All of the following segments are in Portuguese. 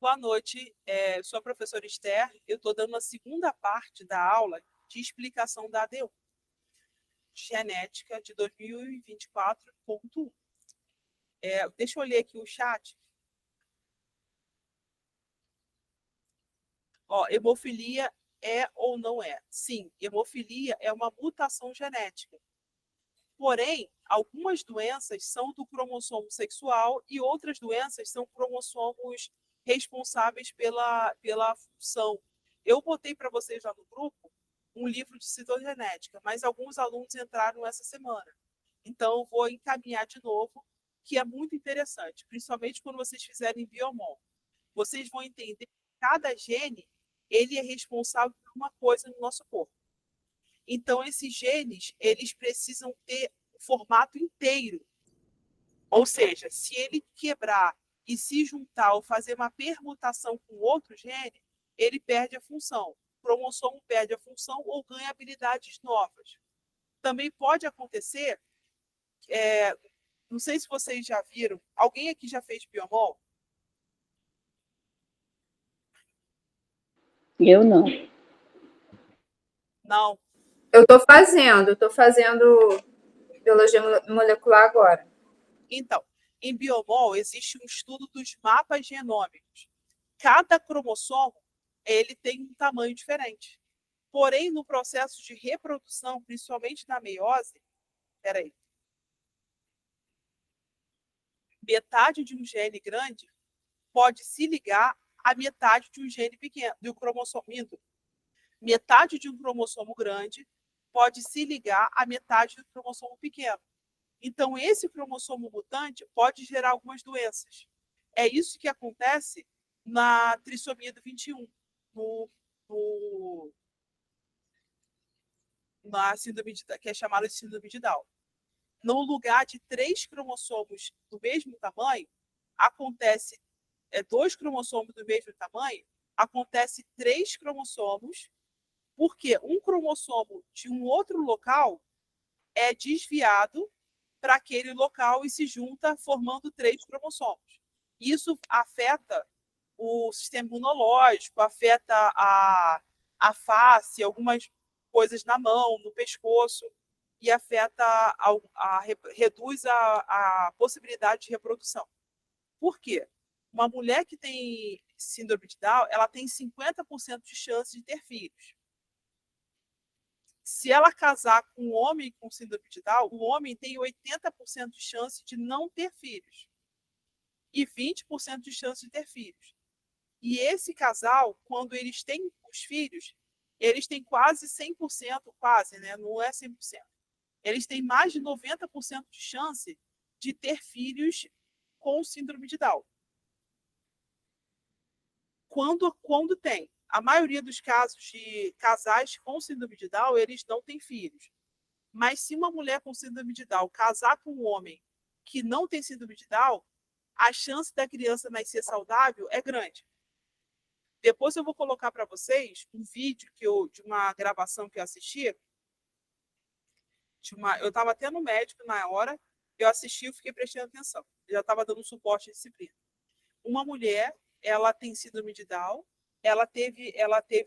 Boa noite, sou a professora Esther. Eu estou dando a segunda parte da aula de explicação da AD1, genética de 2024.1. Deixa eu ler aqui o chat. Hemofilia é ou não é? Sim, hemofilia é uma mutação genética. Porém, algumas doenças são do cromossomo sexual e outras doenças são cromossomos responsáveis pela função. Eu botei para vocês lá no grupo um livro de citogenética, mas alguns alunos entraram essa semana. Então, eu vou encaminhar de novo, que é muito interessante, principalmente quando vocês fizerem biomol. Vocês vão entender que cada gene ele é responsável por uma coisa no nosso corpo. Então, esses genes, eles precisam ter o formato inteiro. Ou seja, se ele quebrar e se juntar ou fazer uma permutação com outro gene, ele perde a função. O cromossomo perde a função ou ganha habilidades novas. Também pode acontecer, não sei se vocês já viram, alguém aqui já fez biomol? Eu não. Não. Eu tô fazendo biologia molecular agora. Então, em biomol existe um estudo dos mapas genômicos. Cada cromossomo ele tem um tamanho diferente. Porém, no processo de reprodução, principalmente na meiose, peraí, metade de um gene grande pode se ligar à metade de um gene pequeno, de um cromossomo. Metade de um cromossomo grande pode se ligar à metade do cromossomo pequeno. Então, esse cromossomo mutante pode gerar algumas doenças. É isso que acontece na trissomia do 21, no, no, na síndrome que é chamada de síndrome de Down. No lugar de 3 cromossomos do mesmo tamanho, acontece dois cromossomos do mesmo tamanho, acontece 3 cromossomos, porque um cromossomo de um outro local é desviado para aquele local e se junta formando 3 cromossomos. Isso afeta o sistema imunológico, afeta a face, algumas coisas na mão, no pescoço, e afeta, reduz a possibilidade de reprodução. Por quê? Uma mulher que tem síndrome de Down, ela tem 50% de chance de ter filhos. Se ela casar com um homem com síndrome de Down, o homem tem 80% de chance de não ter filhos e 20% de chance de ter filhos. E esse casal, quando eles têm os filhos, eles têm quase 100%, quase, né? Não é 100%. Eles têm mais de 90% de chance de ter filhos com síndrome de Down. Quando tem. A maioria dos casos de casais com síndrome de Down, eles não têm filhos. Mas se uma mulher com síndrome de Down casar com um homem que não tem síndrome de Down, a chance da criança nascer saudável é grande. Depois eu vou colocar para vocês um vídeo de uma gravação que eu assisti. Eu estava até no médico na hora, eu assisti e fiquei prestando atenção. Eu já estava dando suporte à disciplina. Uma mulher, ela tem síndrome de Down, ela teve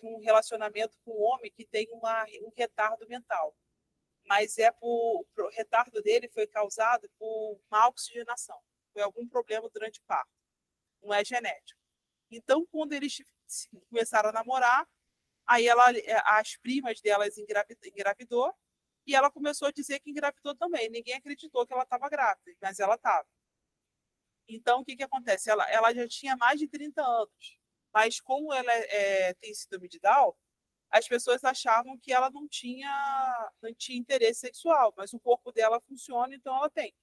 um relacionamento com um homem que tem um retardo mental. Mas o retardo dele foi causado por má oxigenação. Foi algum problema durante o parto. Não é genético. Então, quando eles começaram a namorar, aí as primas delas engravidou e ela começou a dizer que engravidou também. Ninguém acreditou que ela estava grávida, mas ela estava. Então, o que acontece? Ela já tinha mais de 30 anos, mas como ela tem síndrome de Down, as pessoas achavam que ela não tinha interesse sexual, mas o corpo dela funciona, então ela tem.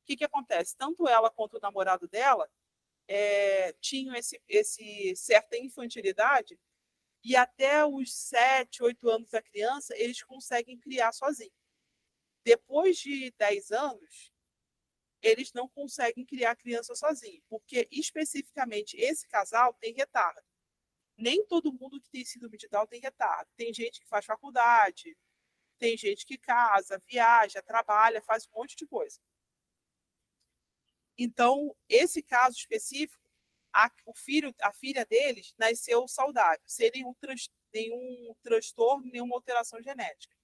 O que acontece? Tanto ela quanto o namorado dela tinham esse certa infantilidade e até os 7, 8 anos da criança, eles conseguem criar sozinhos. Depois de 10 anos, eles não conseguem criar a criança sozinhos, porque especificamente esse casal tem retardo. Nem todo mundo que tem síndrome de Down tem retardo. Tem gente que faz faculdade, tem gente que casa, viaja, trabalha, faz um monte de coisa. Então, esse caso específico, a filha deles nasceu saudável, sem nenhum transtorno, nenhuma alteração genética.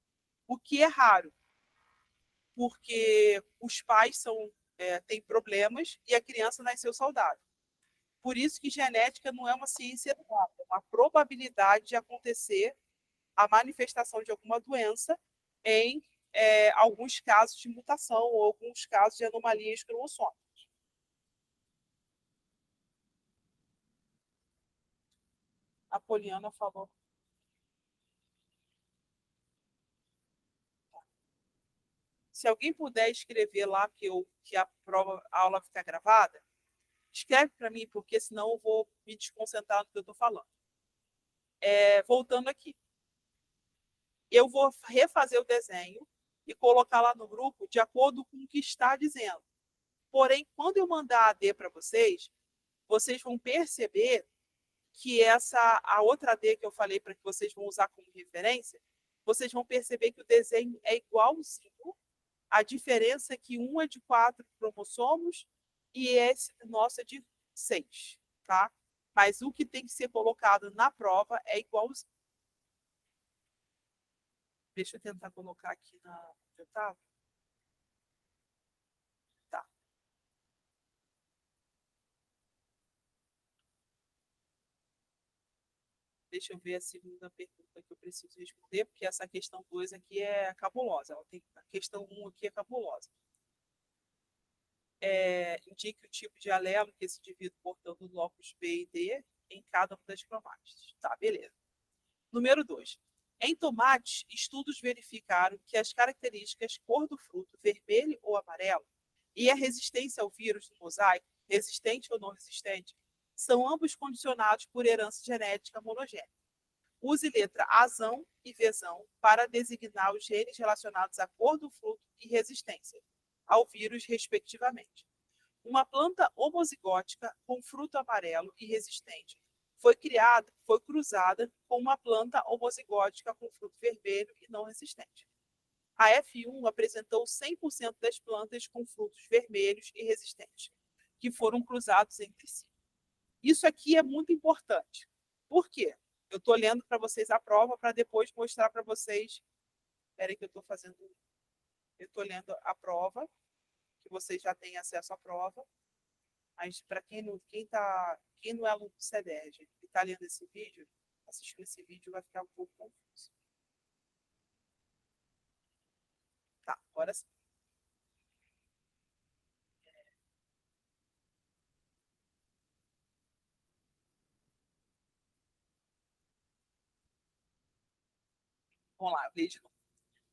O que é raro, porque os pais têm problemas e a criança nasceu saudável. Por isso que genética não é uma ciência exata, é uma probabilidade de acontecer a manifestação de alguma doença em alguns casos de mutação ou alguns casos de anomalias cromossômicas. A Poliana falou. Se alguém puder escrever lá que a aula fica gravada, escreve para mim, porque senão eu vou me desconcentrar no que eu estou falando. Voltando aqui. Eu vou refazer o desenho e colocar lá no grupo de acordo com o que está dizendo. Porém, quando eu mandar a AD para vocês vão perceber que a outra AD que eu falei para que vocês vão usar como referência, vocês vão perceber que o desenho é igualzinho. A diferença é que um é de 4 cromossomos e esse nosso é de 6, tá? Mas o que tem que ser colocado na prova é igualzinho. Deixa eu tentar colocar aqui na onde eu estava. Tá. Deixa eu ver a segunda pergunta que eu preciso responder, porque essa questão 2 aqui é cabulosa. A questão 1 aqui é cabulosa. Indique o tipo de alelo que esse indivíduo portando locus B e D em cada uma das cromátides. Tá, beleza. Número 2. Em tomates, estudos verificaram que as características cor do fruto, vermelho ou amarelo, e a resistência ao vírus do mosaico, resistente ou não resistente, são ambos condicionados por herança genética monogênica. Use letra Azão e Vzão para designar os genes relacionados à cor do fruto e resistência ao vírus, respectivamente. Uma planta homozigótica com fruto amarelo e resistente foi cruzada com uma planta homozigótica com fruto vermelho e não resistente. A F1 apresentou 100% das plantas com frutos vermelhos e resistentes, que foram cruzados entre si. Isso aqui é muito importante. Por quê? Eu estou lendo para vocês a prova para depois mostrar para vocês. Espera aí que eu estou fazendo. Eu estou lendo a prova, que vocês já têm acesso à prova. Mas para quem não é aluno do CEDERJ e está lendo esse vídeo, assistindo esse vídeo, vai ficar um pouco confuso. Tá, agora sim. Vamos lá, leia de novo.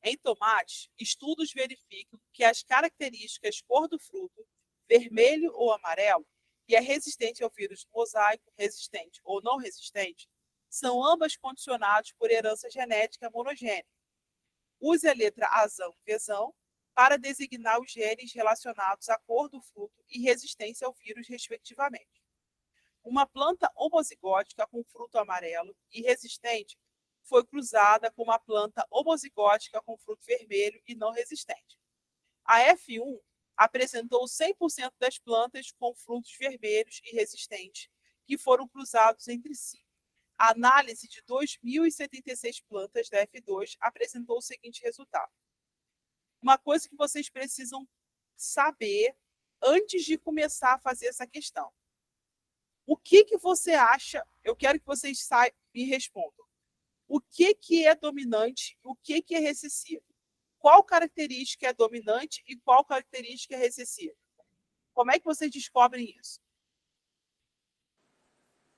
Em tomates, estudos verificam que as características cor do fruto, vermelho ou amarelo, e a resistente ao vírus mosaico, resistente ou não resistente, são ambas condicionados por herança genética monogênica. Use a letra Azão e Vzão para designar os genes relacionados à cor do fruto e resistência ao vírus, respectivamente. Uma planta homozigótica com fruto amarelo e resistente foi cruzada com uma planta homozigótica com fruto vermelho e não resistente. A F1 apresentou 100% das plantas com frutos vermelhos e resistentes, que foram cruzados entre si. A análise de 2.076 plantas da F2 apresentou o seguinte resultado. Uma coisa que vocês precisam saber antes de começar a fazer essa questão. O que você acha? Eu quero que vocês me respondam. O que é dominante e o que é recessivo? Qual característica é dominante e qual característica é recessiva? Como é que vocês descobrem isso?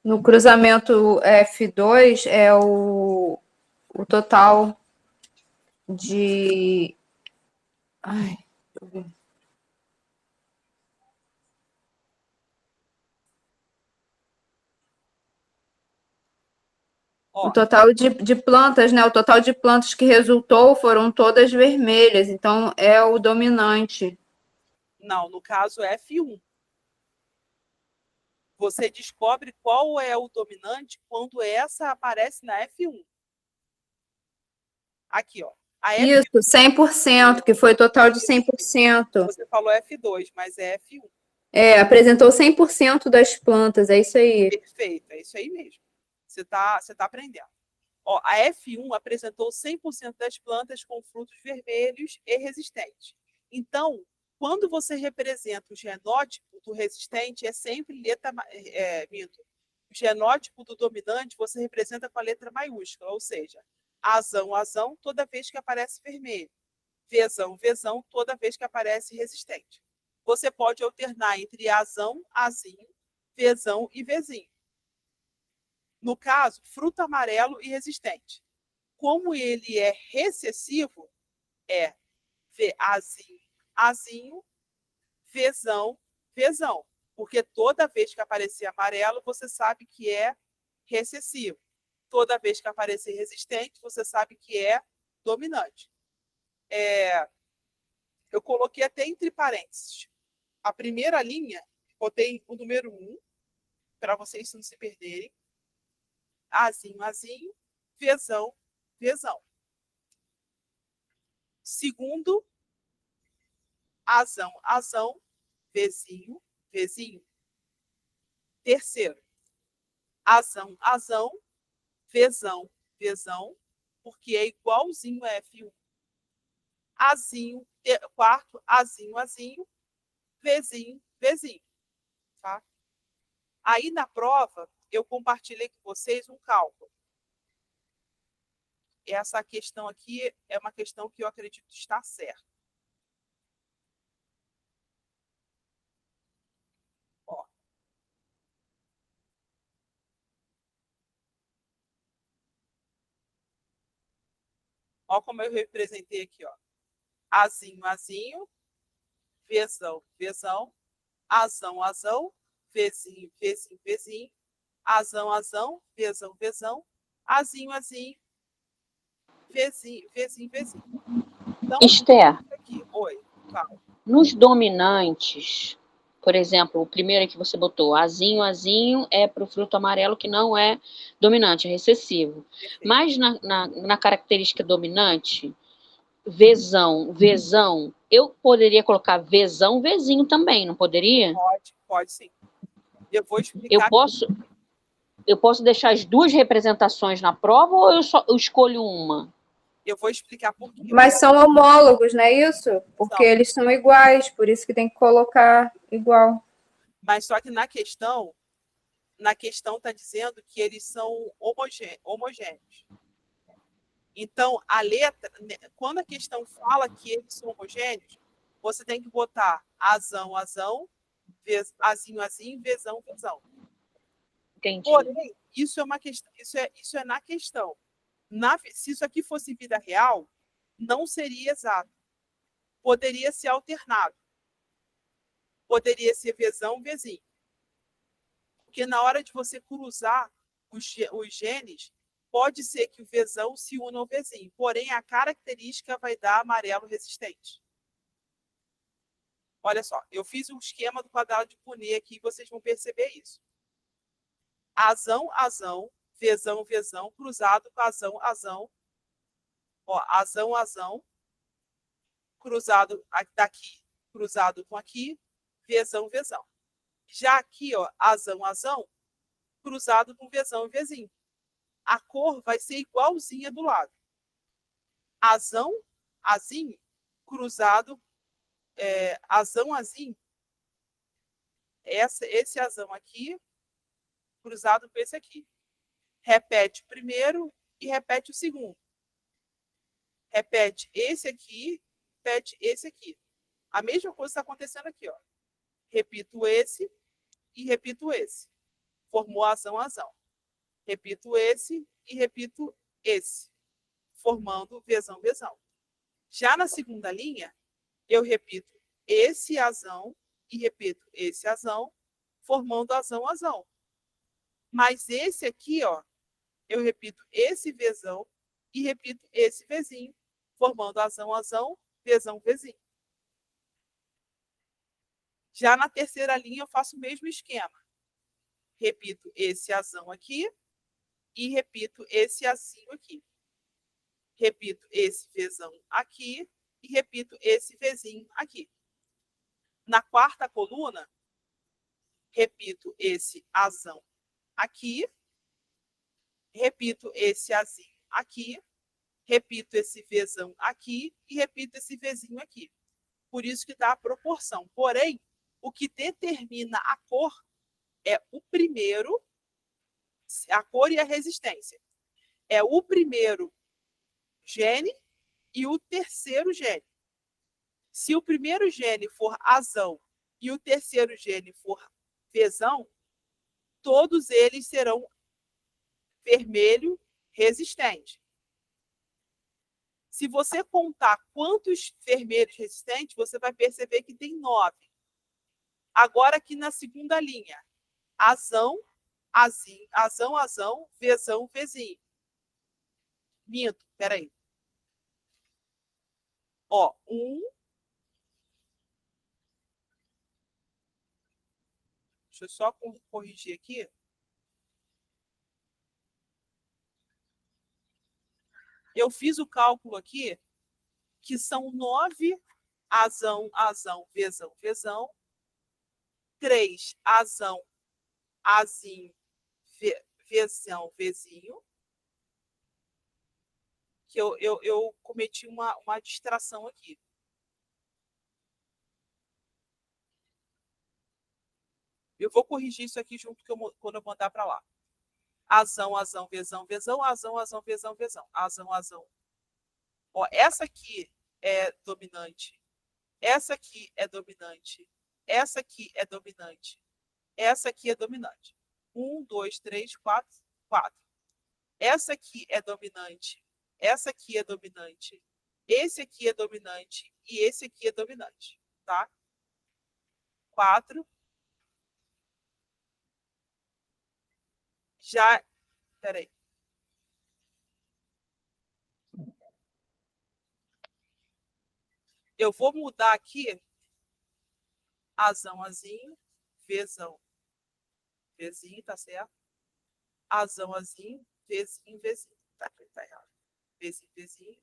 No cruzamento F2 é o total de... Ai, deixa eu ver. O total de plantas, né? O total de plantas que resultou foram todas vermelhas, então é o dominante. Não, no caso é F1. Você descobre qual é o dominante quando essa aparece na F1. Aqui, ó. Isso, 100%, que foi total de 100%. Você falou F2, mas é F1. Apresentou 100% das plantas, é isso aí. Perfeito, é isso aí mesmo. Você tá aprendendo. Ó, a F1 apresentou 100% das plantas com frutos vermelhos e resistentes. Então, quando você representa o genótipo do resistente, é sempre letra. O genótipo do dominante você representa com a letra maiúscula, ou seja, azão, azão, toda vez que aparece vermelho. Vzão, Vzão, toda vez que aparece resistente. Você pode alternar entre azão, azinho, Vzão e Vzinho. No caso, fruto amarelo e resistente. Como ele é recessivo, é Vazinho, Azinho, Vzão, Vzão. Porque toda vez que aparecer amarelo, você sabe que é recessivo. Toda vez que aparecer resistente, você sabe que é dominante. Eu coloquei até entre parênteses. A primeira linha, botei o número 1, para vocês não se perderem. Azinho, azinho, Vzão, Vzão. Segundo, azão, azão, Vzinho, Vzinho. Terceiro, azão, azão, Vzão, Vzão, porque é igualzinho a F1. Azinho, quarto, azinho, azinho, Vzinho, Vzinho. Tá? Aí na prova, eu compartilhei com vocês um cálculo. Essa questão aqui é uma questão que eu acredito estar certa. Ó. Ó como eu representei aqui, ó. Azinho, azinho, Vzão, Vzão, azão, azão, Vzinho, Vzinho, Vzinho, azão, azão, Vzão, Vzão, azinho, azinho, Vzinho, Vzinho, Vzinho. Então, Esther, aqui. Oi, fala. nos dominantes, por exemplo, o primeiro que você botou, azinho, azinho, é para o fruto amarelo que não é dominante, é recessivo. Perfeito. Mas na característica dominante, Vzão, Vzão, eu poderia colocar Vzão, Vzinho também, não poderia? Pode sim. Eu vou explicar. Eu posso deixar as duas representações na prova ou eu escolho uma? Eu vou explicar por quê. Mas são homólogos, não é isso? Porque eles são iguais, por isso que tem que colocar igual. Mas só que na questão está dizendo que eles são homogêneos. Então, a letra, quando a questão fala que eles são homogêneos, você tem que botar azão, azão, azinho, azinho, Vzão, Vzão. Entendi. Porém, isso é uma questão, isso é na questão. Se isso aqui fosse vida real, não seria exato. Poderia ser alternado. Poderia ser Vzão, Vzinho. Porque na hora de você cruzar os genes, pode ser que o Vzão se una ao Vzinho. Porém, a característica vai dar amarelo resistente. Olha só, eu fiz um esquema do quadrado de Punnett aqui e vocês vão perceber isso. Azão, azão, Vzão, Vzão, cruzado com azão, azão. Ó, azão, azão, cruzado daqui, cruzado com aqui, Vzão, Vzão. Já aqui, ó, azão, azão, cruzado com Vzão e Vzinho. A cor vai ser igualzinha do lado. Azão, azinho, cruzado, azão, azinho. Esse azão aqui, cruzado com esse aqui. Repete o primeiro e repete o segundo. Repete esse aqui, repete esse aqui. A mesma coisa está acontecendo aqui, ó. Repito esse e repito esse. Formou azão, azão. Repito esse e repito esse, formando Vzão, Vzão. Já na segunda linha, eu repito esse azão e repito esse azão, formando azão, azão. Mas esse aqui, ó, eu repito esse Vzão e repito esse Vzinho, formando azão, azão, Vzão, Vzinho. Já na terceira linha, eu faço o mesmo esquema. Repito esse azão aqui e repito esse azinho aqui. Repito esse Vzão aqui e repito esse Vzinho aqui. Na quarta coluna, repito esse azão aqui, repito esse azinho aqui, repito esse Vzão aqui e repito esse Vzinho aqui. Por isso que dá a proporção. Porém, o que determina a cor é o primeiro, a cor e a resistência. É o primeiro gene e o terceiro gene. Se o primeiro gene for azão e o terceiro gene for Vzão, todos eles serão vermelho resistente. Se você contar quantos vermelhos resistentes, você vai perceber que tem 9. Agora aqui na segunda linha, azão, azinho, azão, azão, Vzão, Vzinho. Minto, peraí. Ó, 1. Deixa eu só corrigir aqui. Eu fiz o cálculo aqui, que são 9 azão, azão, Vzão, Vzão, 3 azão, azinho, Vzão, Vzinho, que eu cometi uma distração aqui. Eu vou corrigir isso aqui junto quando eu mandar para lá. Azão, azão, Vzão, Vzão, azão, azão, Vzão, Vzão, azão, azão. Ó, essa aqui é dominante. Essa aqui é dominante. Essa aqui é dominante. Essa aqui é dominante. 1, 2, 3, 4, 4. Essa aqui é dominante. Essa aqui é dominante. Esse aqui é dominante. E esse aqui é dominante. Tá? 4. Já. Peraí. Eu vou mudar aqui azão, azinho, Vzão, Vzinho, tá certo? Azão, azinho, Vzinho, Vzinho. Tá errado. Vzinho, Vzinho.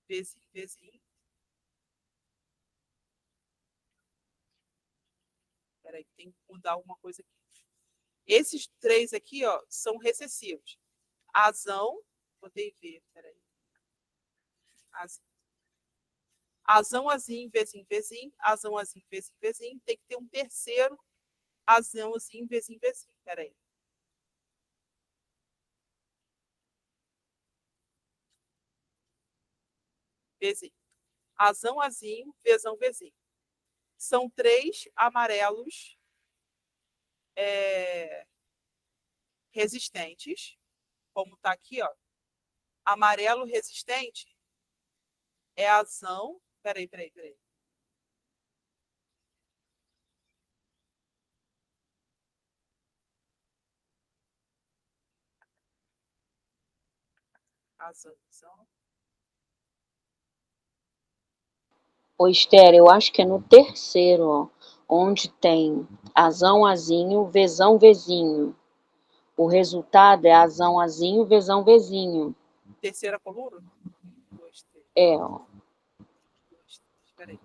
Vzinho, Vzinho. Peraí, tem que mudar alguma coisa aqui. Esses 3 aqui, ó, são recessivos. Azão, botei V, peraí. Azão, azinho, Vzinho, Vzinho. Azão, azinho, Vzinho, Vzinho. Tem que ter um terceiro azão, azinho, Vzinho, Vzinho. Peraí. Vzinho. Azão, azinho, Vzão, Vzinho. São 3 amarelos resistentes, como está aqui, ó. Amarelo resistente é azão. Peraí. Azão. Ô, Esther, eu acho que é no terceiro, ó, onde tem azão, azinho, Vzão, Vzinho. O resultado é azão, azinho, Vzão, Vzinho. Terceira coluna? 2, 3. É, ó. 2, 3. Peraí.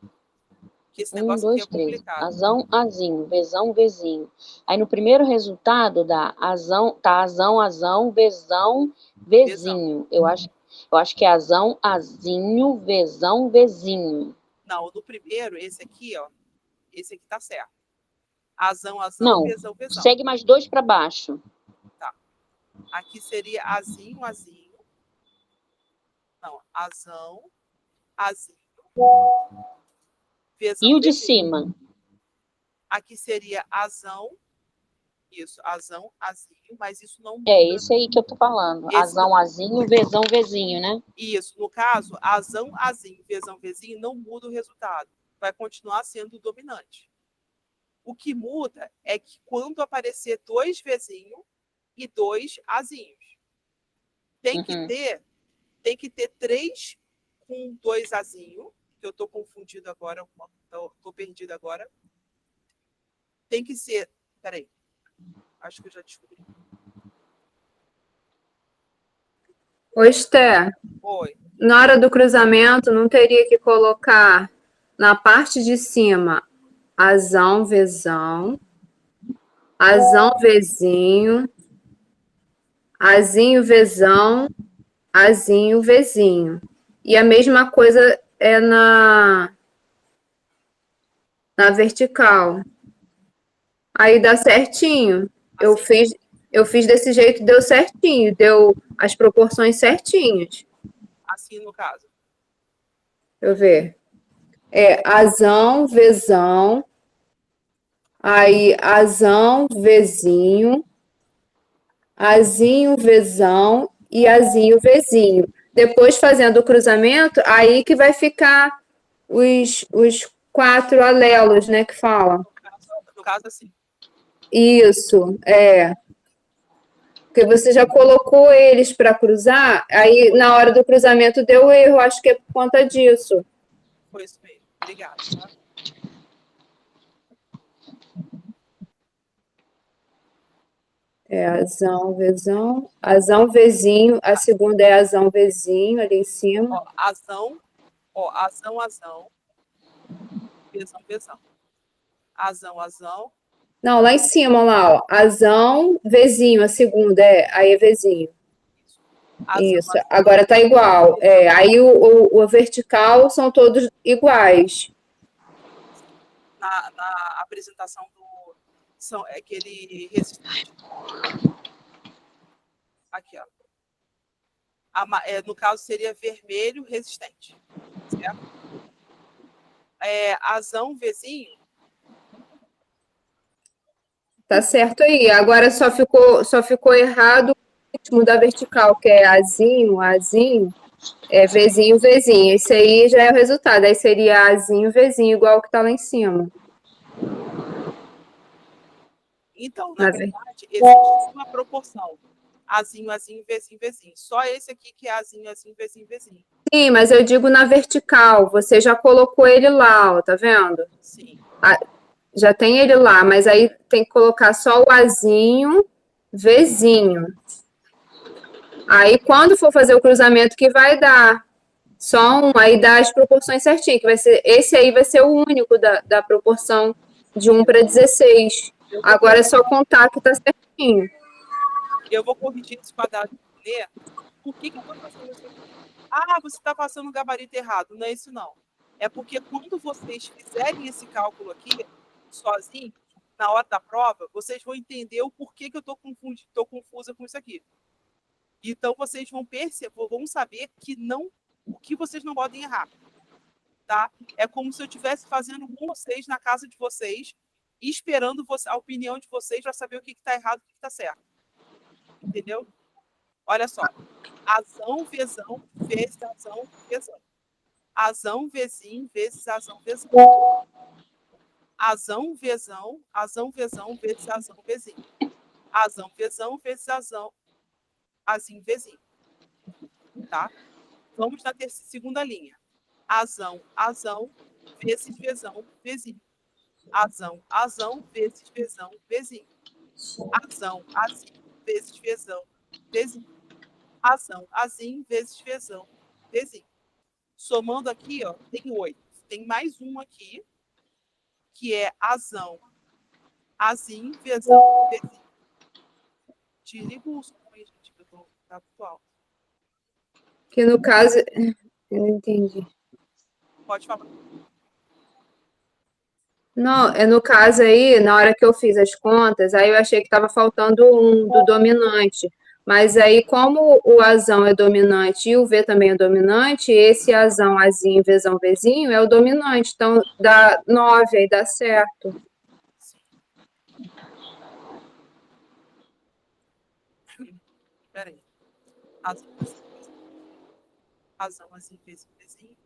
Que esse 1, negócio aqui 2, é 3. complicado. Azão, azinho, Vzão, Vzinho. Aí no primeiro resultado dá azão, tá azão, azão, Vzão, Vzinho. Eu acho que é azão, azinho, Vzão, Vzinho. Não, no primeiro, esse aqui, ó. Esse aqui tá certo. Azão, azão, Não, Vzão, Vzão. segue mais 2 para baixo. Tá. Aqui seria azinho, azinho. Não, azão, azinho. Vzão, E o de Vzinho. cima? Aqui seria azão. Isso, azão, azinho, mas isso não muda. É esse aí que eu tô falando. Esse Azão, não... azinho, Vzão, Vzinho, né? Isso, no caso, azão, azinho, Vzão, Vzinho não muda o resultado. Vai continuar sendo o dominante. O que muda é que quando aparecer 2 Vzinho e 2 azinhos, tem que ter 3 com 2 azinho, que eu estou confundido agora, estou perdido agora. Tem que ser, peraí, acho que eu já descobri. Ô, Esther, Oi. na hora do cruzamento, não teria que colocar na parte de cima azão, vezão, azão, vezinho, azinho, vezão, azinho, vezinho. E a mesma coisa é na vertical. Aí dá certinho. Assim, Eu fiz desse jeito, deu certinho, deu as proporções certinhas. assim no caso. Deixa eu ver. É azão, vezão, aí azão, vezinho, azinho, vezão e azinho, vezinho. Depois fazendo o cruzamento, aí que vai ficar os 4 alelos, né, que fala. No caso, assim. Isso, é. Porque você já colocou eles para cruzar, aí na hora do cruzamento deu erro, acho que é por conta disso. Foi isso mesmo. Obrigada. Tá? É azão, vezinho, a segunda é azão, vezinho, ali em cima. Azão, vezão, vezão. Azão, Não, lá em cima, lá, ó, azão, vezinho, a segunda, aí é vezinho. azão, Isso, agora tá igual. É, aí o vertical são todos iguais. na apresentação são aquele resistente. Aqui, ó. No caso, seria vermelho resistente. Certo? Azão, vezinho. Tá certo aí. Agora só ficou errado o ritmo da vertical, que é azinho, azinho, vezinho, vezinho. Esse aí já é o resultado. Aí seria azinho, vezinho, igual o que tá lá em cima. Então, na Na ver- verdade, existe uma proporção. Azinho, azinho, vezinho, vezinho. Só esse aqui que é azinho, azinho, vezinho, vezinho. Sim, mas eu digo na vertical. Você já colocou ele lá, ó, tá vendo? Sim. Já tem ele lá, mas aí tem que colocar só o azinho, vezinho. Aí, quando for fazer o cruzamento, que vai dar só um, aí dá as proporções certinho, que vai ser, esse aí vai ser o único da proporção de 1 para 16. Agora é só contar que tá certinho. Eu vou corrigir esse quadrado de ler. Por que eu estou fazendo isso aqui? Ah, você está passando o gabarito errado. Não é isso, não. É porque quando vocês fizerem esse cálculo aqui, sozinho, na hora da prova, vocês vão entender o porquê que eu estou confusa com isso aqui. Então, vocês vão perceber, vão saber que o que vocês não podem errar. Tá? É como se eu estivesse fazendo com vocês na casa de vocês, esperando a opinião de vocês para saber o que está errado e o que está certo. Entendeu? Olha só. Azão, vezão, vezes azão, vezão. Azão, vezinho, vezes azão, vezão. Azão, vezão, vezes azão, vezinho. Azão, vezão, vezes azão, azinho, vezinho. Tá? Vamos na segunda linha. Azão, vezes vezão, vezinho. Azão, vezes vezão, vezinho. Azão, azinho, vezes vezão, vezinho. Azão, azinho, vezes vezão, vezinho. Somando aqui, ó, tem 8. Tem mais um aqui, que é azão, azinho, vezão, vezinho. Desliga o som aí, gente, que eu tô muito alto. Que no caso, eu não entendi. Pode falar. Não, no caso aí, na hora que eu fiz as contas, aí eu achei que estava faltando um do dominante. Mas aí, como o azão é dominante e o V também é dominante, esse azão, azinho, vezão, vezinho é o dominante. Então, dá 9, aí dá certo. Peraí. Azão, azinho, vezinho, vezinho.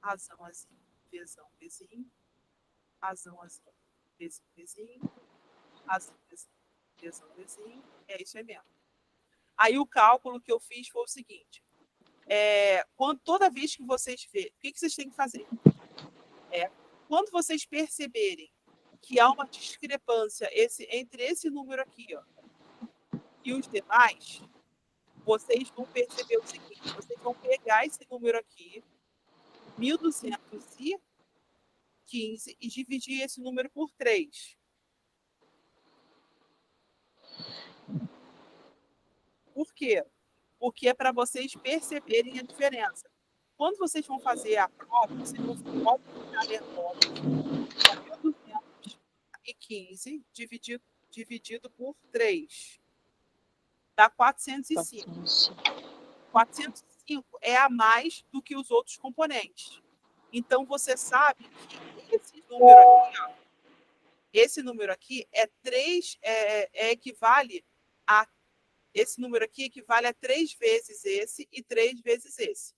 Azão, azinho, vezão, vezinho. Azão, azinho, vezinho, vezinho. Azão, vezão, vezinho. É isso aí mesmo. Aí o cálculo que eu fiz foi o seguinte. Toda vez que vocês verem, o que vocês têm que fazer? Quando vocês perceberem que há uma discrepância entre esse número aqui, ó, e os demais, vocês vão perceber o seguinte: vocês vão pegar esse número aqui, 1.215, 15 e dividir esse número por 3. Por quê? Porque é para vocês perceberem a diferença. Quando vocês vão fazer a prova, vocês vão ficar nervosos. 1.215 dividido por 3 dá 405. 405 é a mais do que os outros componentes. Então, você sabe que esse número aqui é 3, equivale a. Esse número aqui equivale a 3 vezes esse e 3 vezes esse.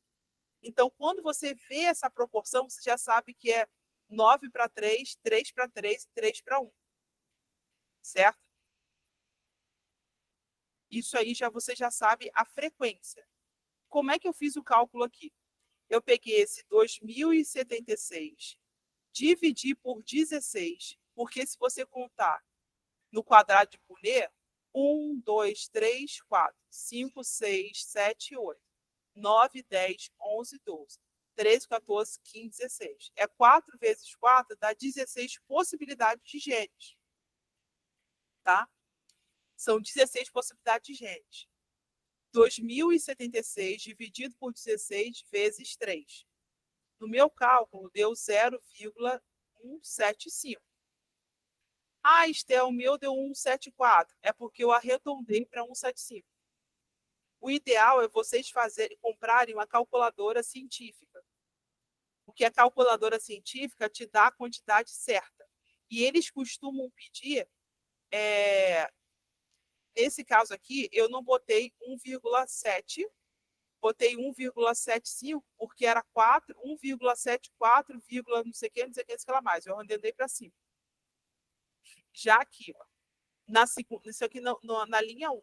Então, quando você vê essa proporção, você já sabe que é 9 para 3, 3 para 3 e 3 para 1. Certo? Isso aí você já sabe a frequência. Como é que eu fiz o cálculo aqui? Eu peguei esse 2076, dividi por 16, porque se você contar no quadrado de Punnett, 1, 2, 3, 4, 5, 6, 7, 8, 9, 10, 11, 12, 13, 14, 15, 16. 4 vezes 4 dá 16 possibilidades de genes. Tá? São 16 possibilidades de genes. 2076 dividido por 16 vezes 3. No meu cálculo, deu 0,175. Ah, Estel, o meu deu 174. É porque eu arredondei para 175. O ideal é vocês comprarem uma calculadora científica. Porque a calculadora científica te dá a quantidade certa. E eles costumam pedir... Nesse caso aqui, eu não botei 1,7, botei 1,75, porque era 4, 1,74, não sei o que, não sei o que mais. Eu arredondei para cima. Já aqui, ó, isso aqui na linha 1.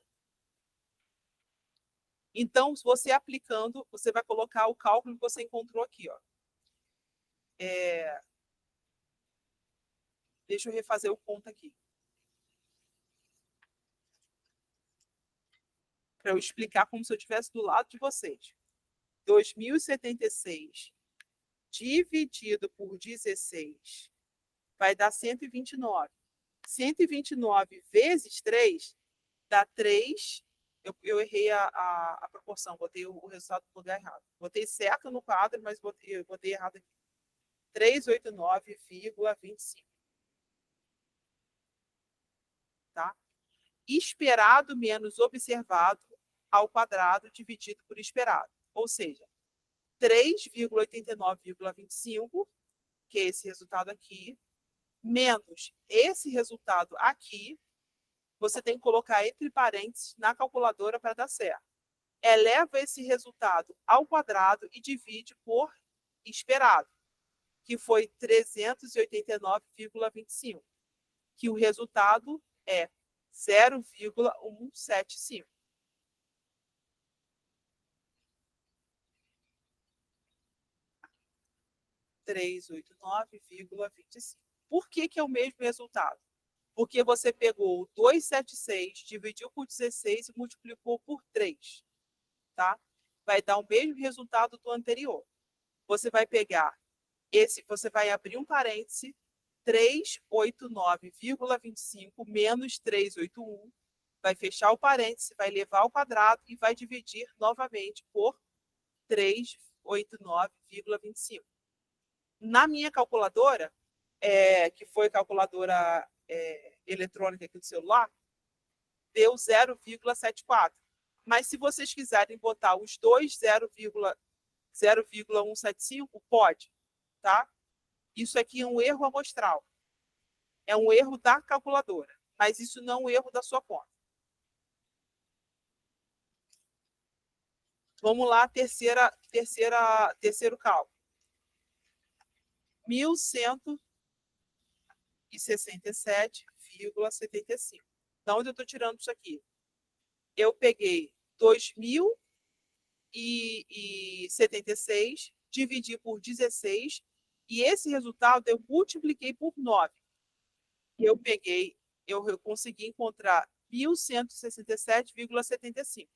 Então, você aplicando, você vai colocar o cálculo que você encontrou aqui. Ó. Deixa eu refazer o conta aqui. Para eu explicar como se eu estivesse do lado de vocês. 2076 dividido por 16 vai dar 129. 129 vezes 3 dá 3. Eu errei a proporção, botei o resultado no lugar errado. Botei certo no quadro, mas botei errado aqui. 389,25. Tá? Esperado menos observado ao quadrado dividido por esperado. Ou seja, 3,89,25, que é esse resultado aqui, menos esse resultado aqui, você tem que colocar entre parênteses na calculadora para dar certo. Eleva esse resultado ao quadrado e divide por esperado, que foi 389,25, que o resultado é 0,175. Por que é o mesmo resultado? Porque você pegou 276, dividiu por 16 e multiplicou por 3. Tá? Vai dar o mesmo resultado do anterior. Você vai pegar você vai abrir um parêntese, 389,25 menos 381, vai fechar o parêntese, vai levar ao quadrado e vai dividir novamente por 389,25. Na minha calculadora, que foi calculadora eletrônica aqui do celular, deu 0,74. Mas se vocês quiserem botar os dois 0,175, pode. Tá? Isso aqui é um erro amostral. É um erro da calculadora, mas isso não é um erro da sua conta. Vamos lá, terceiro cálculo. 1.167,75. Da onde eu estou tirando isso aqui? Eu peguei 2.076, dividi por 16, e esse resultado eu multipliquei por 9. Eu consegui encontrar 1.167,75.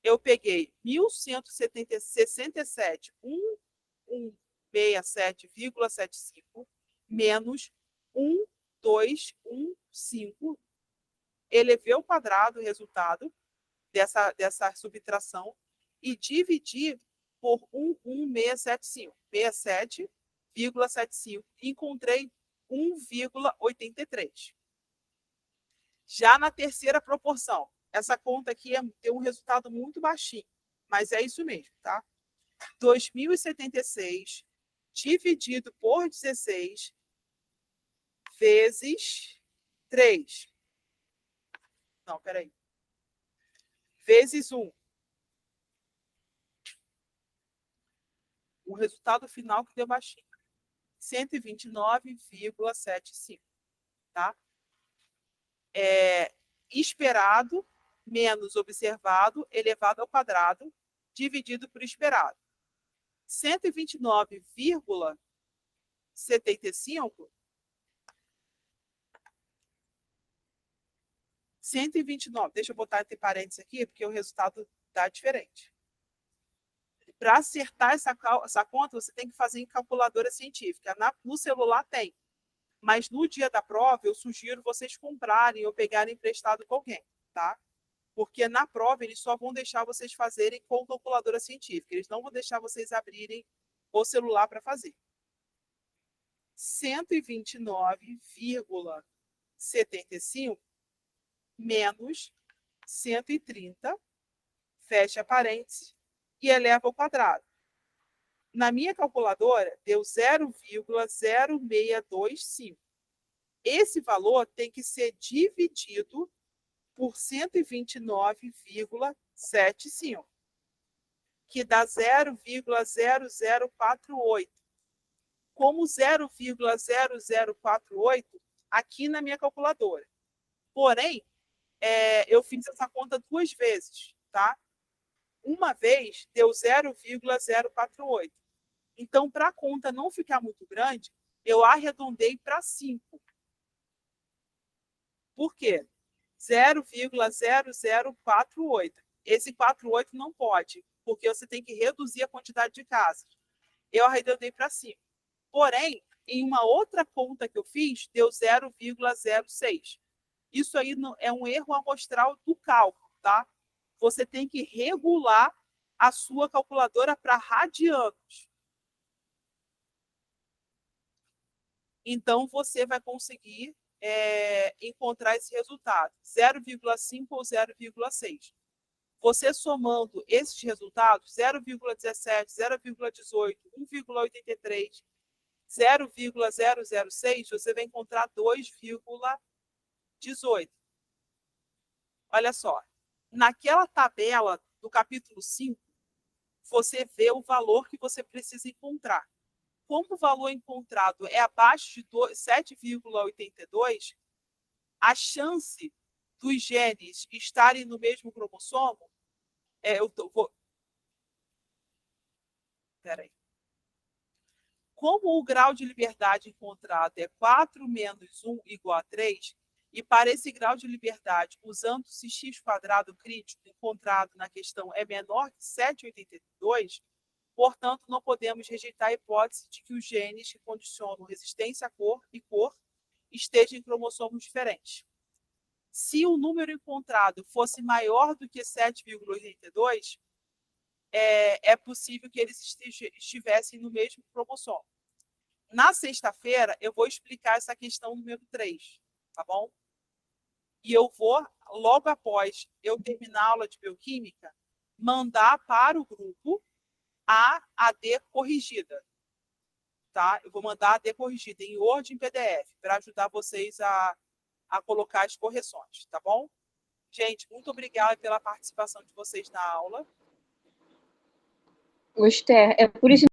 Eu peguei 1.167, 167,75 menos 1,215, elevei ao quadrado o resultado dessa subtração e dividir por 1,675. 67,75. Encontrei 1,83. Já na terceira proporção, essa conta aqui tem um resultado muito baixinho, mas é isso mesmo, tá? 2.076 dividido por 16 vezes 3. Não, peraí. Vezes 1. O resultado final que deu baixinho. 129,75. Tá? Esperado menos observado elevado ao quadrado dividido por esperado. 129,75. 129. Deixa eu botar entre parênteses aqui, porque o resultado está diferente. Para acertar essa conta, você tem que fazer em calculadora científica. No celular tem. Mas no dia da prova, eu sugiro vocês comprarem ou pegarem emprestado com alguém, tá? Porque na prova, eles só vão deixar vocês fazerem com calculadora científica. Eles não vão deixar vocês abrirem o celular para fazer. 129,75 menos 130, fecha parênteses, e eleva ao quadrado. Na minha calculadora, deu 0,0625. Esse valor tem que ser dividido por 129,75, que dá 0,0048. Como 0,0048 aqui na minha calculadora. Porém, eu fiz essa conta 2 vezes, tá? Uma vez deu 0,048. Então, para a conta não ficar muito grande, eu arredondei para 5. Por quê? 0,0048. Esse 48 não pode, porque você tem que reduzir a quantidade de casas. Eu arredondei para 5. Porém, em uma outra conta que eu fiz, deu 0,06. Isso aí é um erro amostral do cálculo, tá? Você tem que regular a sua calculadora para radianos. Então, você vai conseguir encontrar esse resultado, 0,5 ou 0,6. Você somando esses resultados, 0,17, 0,18, 1,83, 0,006, você vai encontrar 2,18. Olha só, naquela tabela do capítulo 5, você vê o valor que você precisa encontrar. Como o valor encontrado é abaixo de 7,82, a chance dos genes estarem no mesmo cromossomo, Peraí. Como o grau de liberdade encontrado é 4 menos 1 igual a 3, e para esse grau de liberdade, usando-se x² crítico encontrado na questão é menor que 7,82, portanto, não podemos rejeitar a hipótese de que os genes que condicionam resistência à cor e cor estejam em cromossomos diferentes. Se o número encontrado fosse maior do que 7,82, é possível que eles estivessem no mesmo cromossomo. Na sexta-feira, eu vou explicar essa questão número 3, tá bom? E eu vou, logo após eu terminar a aula de bioquímica, mandar para o grupo a AD corrigida. Tá? Eu vou mandar a AD corrigida em Word e em PDF, para ajudar vocês a colocar as correções, tá bom? Gente, muito obrigada pela participação de vocês na aula. Esther, é por isso